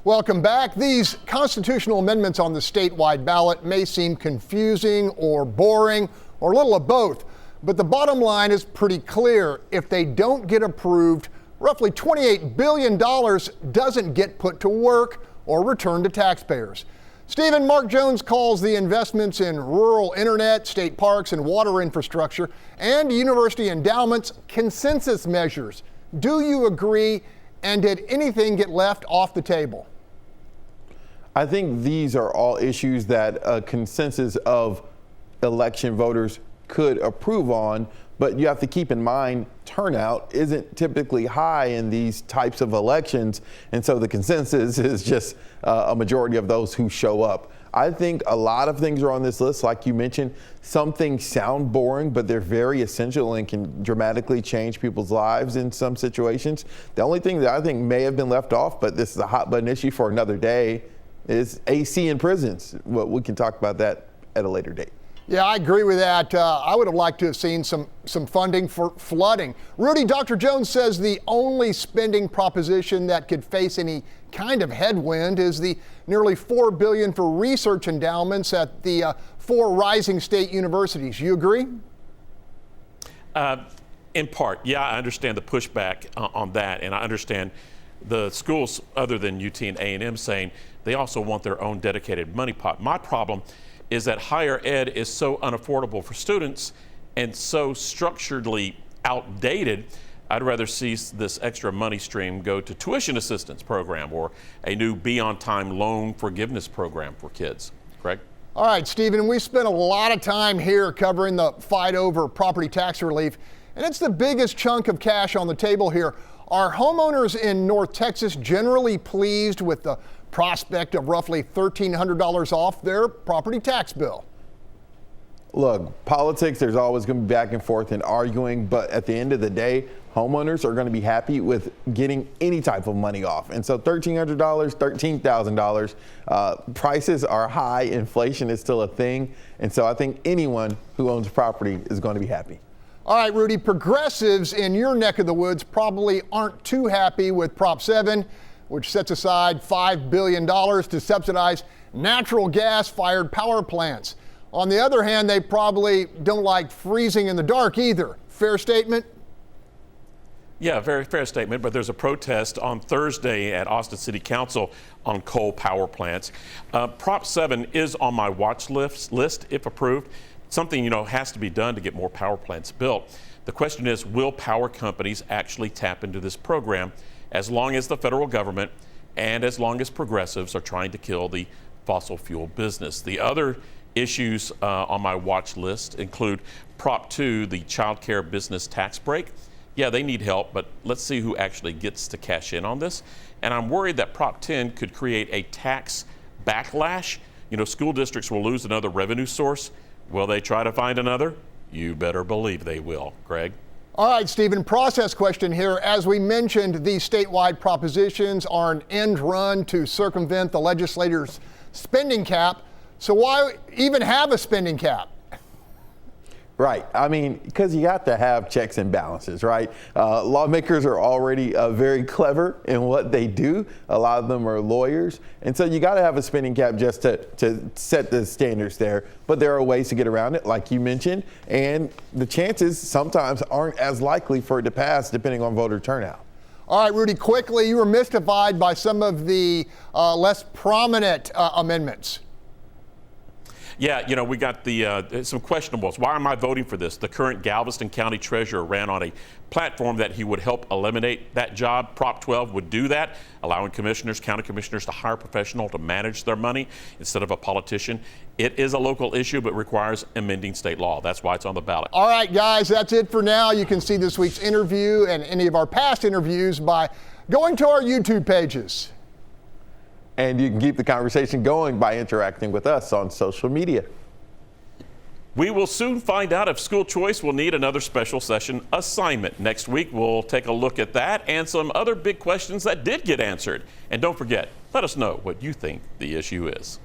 Welcome back. These constitutional amendments on the statewide ballot may seem confusing or boring or a little of both, but the bottom line is pretty clear. If they don't get approved, roughly $28 billion doesn't get put to work or returned to taxpayers. Stephen, Mark Jones calls the investments in rural internet, state parks, and water infrastructure and university endowments consensus measures. Do you agree? And did anything get left off the table? I think these are all issues that a consensus of election voters could approve on, but you have to keep in mind turnout isn't typically high in these types of elections, and so the consensus is just a majority of those who show up. I think a lot of things are on this list, like you mentioned. Some things sound boring, but they're very essential and can dramatically change people's lives in some situations. The only thing that I think may have been left off, but this is a hot button issue for another day, is AC in prisons. Well, we can talk about that at a later date. Yeah, I agree with that. I would have liked to have seen some funding for flooding. Rudy, Dr. Jones says the only spending proposition that could face any kind of headwind is the nearly $4 billion for research endowments at the 4 rising state universities. You agree? In part, yeah, I understand the pushback on that, and I understand the schools other than UT and A&M saying they also want their own dedicated money pot. My problem is that higher ed is so unaffordable for students and so structurally outdated. I'd rather see this extra money stream go to tuition assistance program or a new Be On Time loan forgiveness program for kids. Greg? All right, Stephen, we spent a lot of time here covering the fight over property tax relief, and it's the biggest chunk of cash on the table here. Are homeowners in North Texas generally pleased with the prospect of roughly $1,300 off their property tax bill? Look, politics, there's always going to be back and forth and arguing, but at the end of the day, homeowners are going to be happy with getting any type of money off. And so $1,300, $13,000, prices are high, inflation is still a thing, and so I think anyone who owns property is going to be happy. All right, Rudy, progressives in your neck of the woods probably aren't too happy with Prop 7, which sets aside $5 billion to subsidize natural gas-fired power plants. On the other hand, they probably don't like freezing in the dark either. Fair statement? Yeah, very fair statement, but there's a protest on Thursday at Austin City Council on coal power plants. Prop 7 is on my watch list if approved. Something, has to be done to get more power plants built. The question is, will power companies actually tap into this program as long as the federal government and as long as progressives are trying to kill the fossil fuel business? The other issues on my watch list include Prop 2, the child care business tax break. Yeah, they need help, but let's see who actually gets to cash in on this. And I'm worried that Prop 10 could create a tax backlash. School districts will lose another revenue source. Will they try to find another? You better believe they will. Greg? All right, Stephen, process question here. As we mentioned, these statewide propositions are an end run to circumvent the legislator's spending cap. So why even have a spending cap? Right. I mean, because you have to have checks and balances, right? Lawmakers are already very clever in what they do. A lot of them are lawyers. And so you got to have a spending cap just to set the standards there. But there are ways to get around it, like you mentioned. And the chances sometimes aren't as likely for it to pass depending on voter turnout. All right, Rudy, quickly, you were mystified by some of the less prominent amendments. Yeah, we got some questionables. Why am I voting for this? The current Galveston County Treasurer ran on a platform that he would help eliminate that job. Prop 12 would do that, allowing county commissioners to hire a professional to manage their money instead of a politician. It is a local issue, but requires amending state law. That's why it's on the ballot. All right, guys, that's it for now. You can see this week's interview and any of our past interviews by going to our YouTube pages. And you can keep the conversation going by interacting with us on social media. We will soon find out if school choice will need another special session assignment. Next week, we'll take a look at that and some other big questions that did get answered. And don't forget, let us know what you think the issue is.